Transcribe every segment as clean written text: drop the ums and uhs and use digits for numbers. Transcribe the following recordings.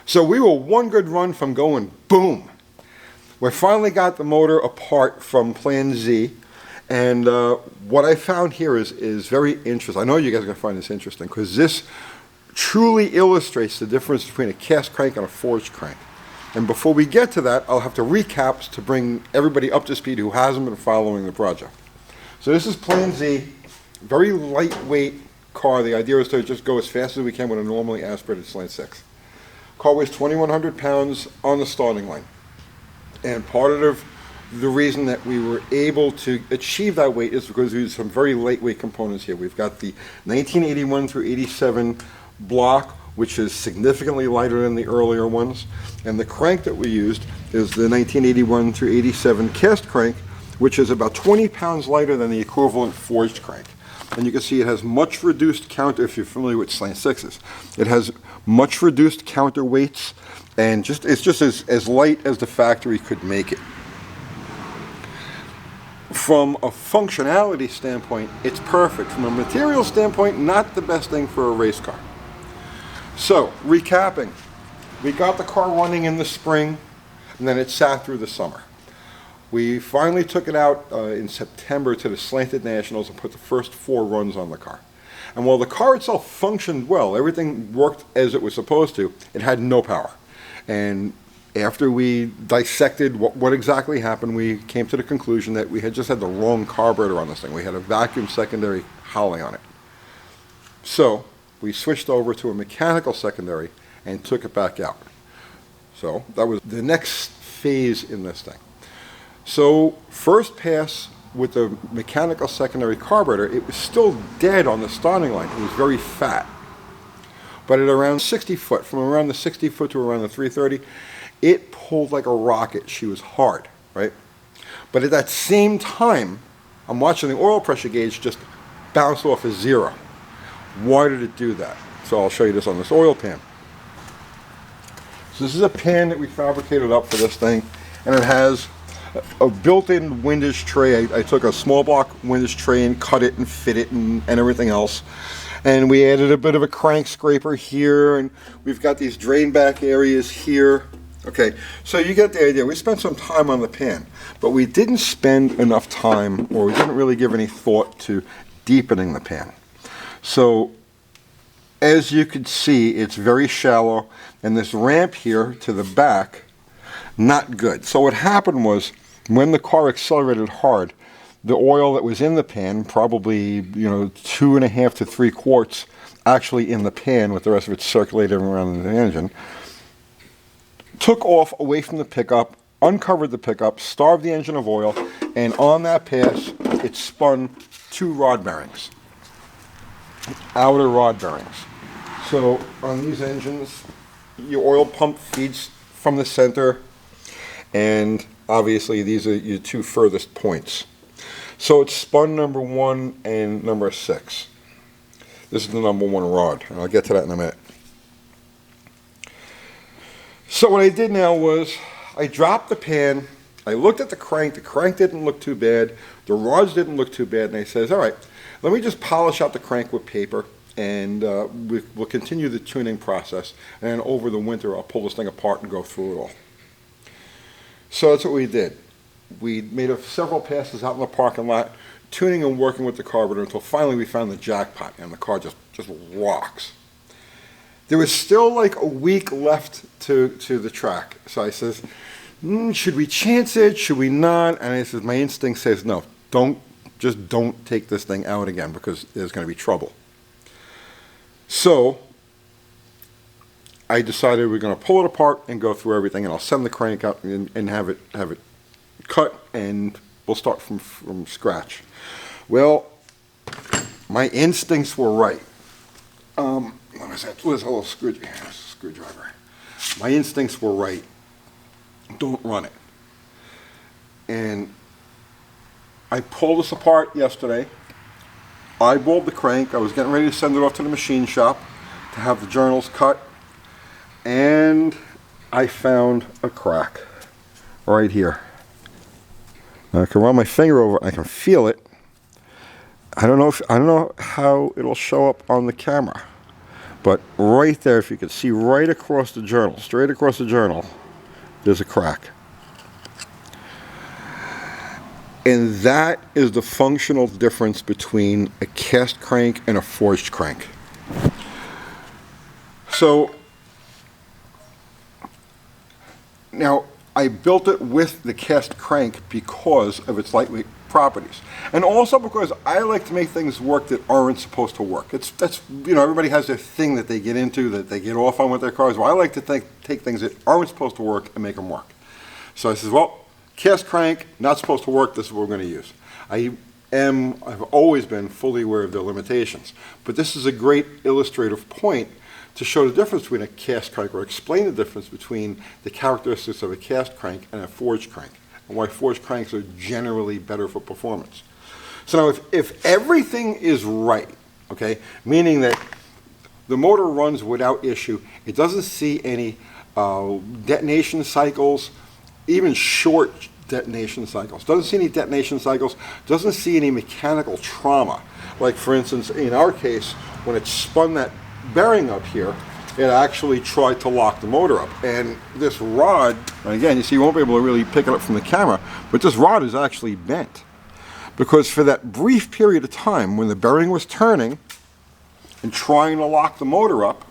So we were one good run from going boom. We finally got the motor apart from Plan Z, and what I found here is very interesting. I know you guys are going to find this interesting because this truly illustrates the difference between a cast crank and a forged crank. And before we get to that, I'll have to recap to bring everybody up to speed who hasn't been following the project. So this is Plan Z, very lightweight car. The idea is to just go as fast as we can with a normally aspirated Slant Six. Car weighs 2,100 pounds on the starting line. And part of the reason that we were able to achieve that weight is because we used some very lightweight components here. We've got the 1981 through 87 block, which is significantly lighter than the earlier ones. And the crank that we used is the 1981 through 87 cast crank, which is about 20 pounds lighter than the equivalent forged crank. And you can see it has much reduced counter, if you're familiar with Slant Sixes. It has much reduced counterweights, and it's just as light as the factory could make it. From a functionality standpoint, it's perfect. From a material standpoint, not the best thing for a race car. So, recapping, we got the car running in the spring, and then it sat through the summer. We finally took it out in September to the Slanted Nationals and put the first 4 runs on the car. And while the car itself functioned well, everything worked as it was supposed to, it had no power. And after we dissected what exactly happened, we came to the conclusion that we had just had the wrong carburetor on this thing. We had a vacuum secondary Holley on it. So we switched over to a mechanical secondary and took it back out. So that was the next phase in this thing. So first pass with the mechanical secondary carburetor, it was still dead on the starting line. It was very fat. But at around 60 foot, from around the 60 foot to around the 330, it pulled like a rocket. She was hard, right? But at that same time, I'm watching the oil pressure gauge just bounce off of 0. Why did it do that? So I'll show you this on this oil pan. So this is a pan that we fabricated up for this thing, and it has a built-in windage tray. I took a small block windage tray and cut it and fit it and everything else. And we added a bit of a crank scraper here, and we've got these drain back areas here. Okay, so you get the idea. We spent some time on the pan, but we didn't spend enough time, or we didn't really give any thought to deepening the pan. So as you can see, it's very shallow, and this ramp here to the back, not good. So what happened was, when the car accelerated hard, the oil that was in the pan, probably 2.5 to 3 quarts actually in the pan with the rest of it circulating around the engine, took off away from the pickup, uncovered the pickup, starved the engine of oil, and on that pass it spun 2 rod bearings, outer rod bearings. So on these engines, your oil pump feeds from the center, and obviously these are your 2 furthest points. So it's spun number 1 and number 6. This is the number 1 rod, and I'll get to that in a minute. So what I did now was I dropped the pan, I looked at the crank didn't look too bad, the rods didn't look too bad, and I says, all right, let me just polish out the crank with paper, and we'll continue the tuning process, and then over the winter I'll pull this thing apart and go through it all. So that's what we did. We made several passes out in the parking lot, tuning and working with the carburetor until finally we found the jackpot, and the car just rocks. There was still like a week left to the track. So I says, should we chance it? Should we not? And I says, my instinct says, no, just don't take this thing out again, because there's going to be trouble. So I decided we're going to pull it apart and go through everything, and I'll send the crank out and have it cut, and we'll start from scratch. Well, my instincts were right. What was that? It was a little screwdriver. My instincts were right. Don't run it. And I pulled this apart yesterday. Eyeballed the crank. I was getting ready to send it off to the machine shop to have the journals cut, and I found a crack right here. I can run my finger over it. I can feel it. I don't know how it'll show up on the camera, But right there, if you can see right across the journal, straight across the journal, there's a crack. And that is the functional difference between a cast crank and a forged crank. So now I built it with the cast crank because of its lightweight properties, and also because I like to make things work that aren't supposed to work. That's everybody has their thing that they get into, that they get off on with their cars. Well, I like to take things that aren't supposed to work and make them work. So I says, well, cast crank, not supposed to work, this is what we're going to use. I've always been fully aware of their limitations, but this is a great illustrative point to show the difference between a cast crank, or explain the difference between the characteristics of a cast crank and a forged crank, and why forged cranks are generally better for performance. So now if everything is right, okay, meaning that the motor runs without issue, it doesn't see any detonation cycles, even short detonation cycles, doesn't see any detonation cycles, doesn't see any mechanical trauma. Like for instance, in our case, when it spun that bearing up here, it actually tried to lock the motor up. And this rod, again, you see, you won't be able to really pick it up from the camera, but this rod is actually bent. Because for that brief period of time when the bearing was turning and trying to lock the motor up,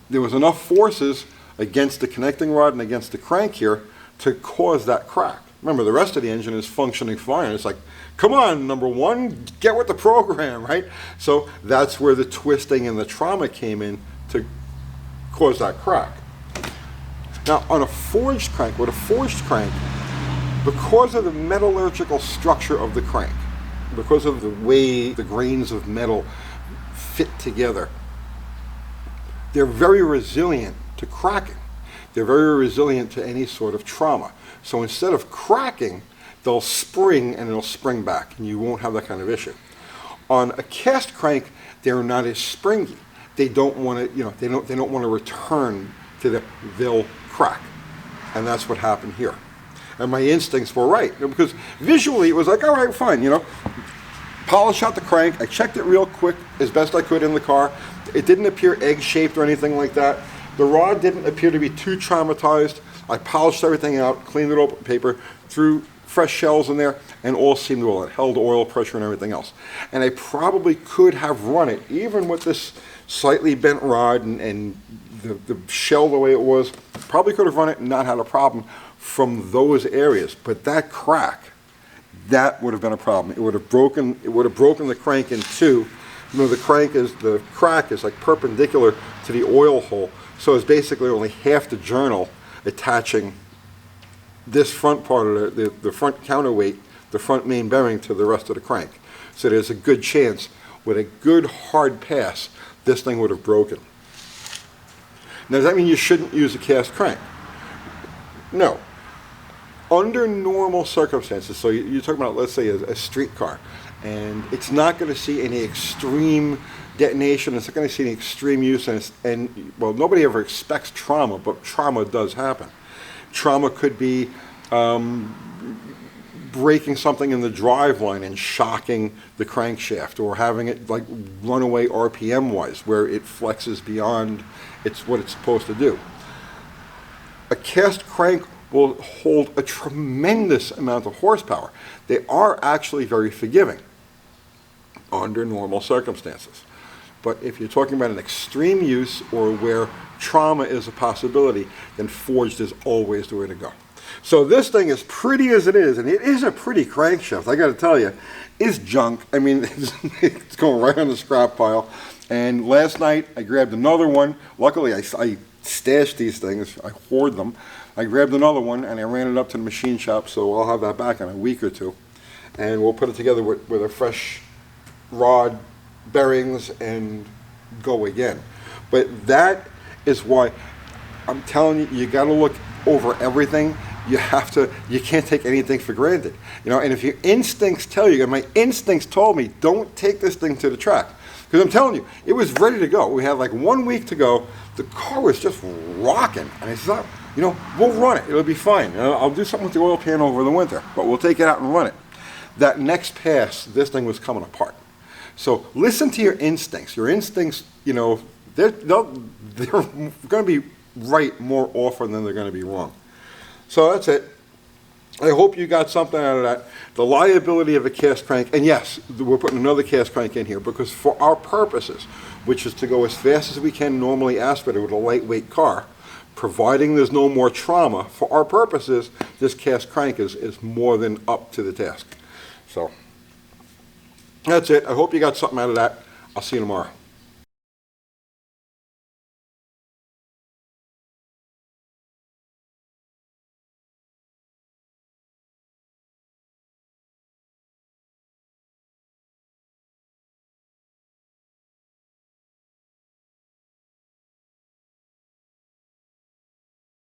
there was enough forces against the connecting rod and against the crank here to cause that crack. Remember, the rest of the engine is functioning fine. It's like, come on, number one, get with the program, right? So that's where the twisting and the trauma came in to cause that crack. Now, on a forged crank, because of the metallurgical structure of the crank, because of the way the grains of metal fit together, they're very resilient to cracking. They're very resilient to any sort of trauma. So instead of cracking, they'll spring and it'll spring back, and you won't have that kind of issue. On a cast crank, they're not as springy. They don't want to, they don't want to return to they'll crack, and that's what happened here. And my instincts were right, because visually it was like, all right, fine, polish out the crank. I checked it real quick as best I could in the car. It didn't appear egg-shaped or anything like that. The rod didn't appear to be too traumatized. I polished everything out, cleaned it up with paper, threw fresh shells in there, and all seemed well. It held oil pressure and everything else. And I probably could have run it, even with this slightly bent rod and the shell the way it was, probably could have run it and not had a problem from those areas. But that crack, that would have been a problem. It would have broken the crank in two. The crack is like perpendicular to the oil hole. So it's basically only half the journal attaching this front part of the front counterweight, the front main bearing, to the rest of the crank. So there's a good chance with a good hard pass, this thing would have broken. Now, does that mean you shouldn't use a cast crank? No. Under normal circumstances, so you're talking about, let's say, a street car, and it's not going to see any extreme detonation, it's not going to see any extreme use, and well, nobody ever expects trauma, but trauma does happen. Trauma could be breaking something in the driveline and shocking the crankshaft, or having it like run away RPM-wise, where it flexes beyond what it's supposed to do. A cast crank will hold a tremendous amount of horsepower. They are actually very forgiving under normal circumstances. But if you're talking about an extreme use or where trauma is a possibility, then forged is always the way to go. So this thing, as pretty as it is, and it is a pretty crankshaft, I got to tell you, is junk. I mean, it's going right on the scrap pile. And last night I grabbed another one. Luckily, I stashed these things. I hoard them. I grabbed another one and I ran it up to the machine shop, so I'll have that back in a week or two. And we'll put it together with a fresh rod, bearings, and go again. But that is why I'm telling you, you got to look over everything. You can't take anything for granted. And if your instincts tell you, and my instincts told me, don't take this thing to the track. Because I'm telling you, it was ready to go. We had like 1 week to go. The car was just rocking. And I said, we'll run it. It'll be fine. I'll do something with the oil pan over the winter, but we'll take it out and run it. That next pass, this thing was coming apart. So listen to your instincts. Your instincts, they're going to be right more often than they're going to be wrong. So that's it. I hope you got something out of that. The liability of a cast crank, and yes, we're putting another cast crank in here because for our purposes, which is to go as fast as we can normally aspirated with a lightweight car, providing there's no more trauma, for our purposes, this cast crank is more than up to the task. So that's it. I hope you got something out of that. I'll see you tomorrow.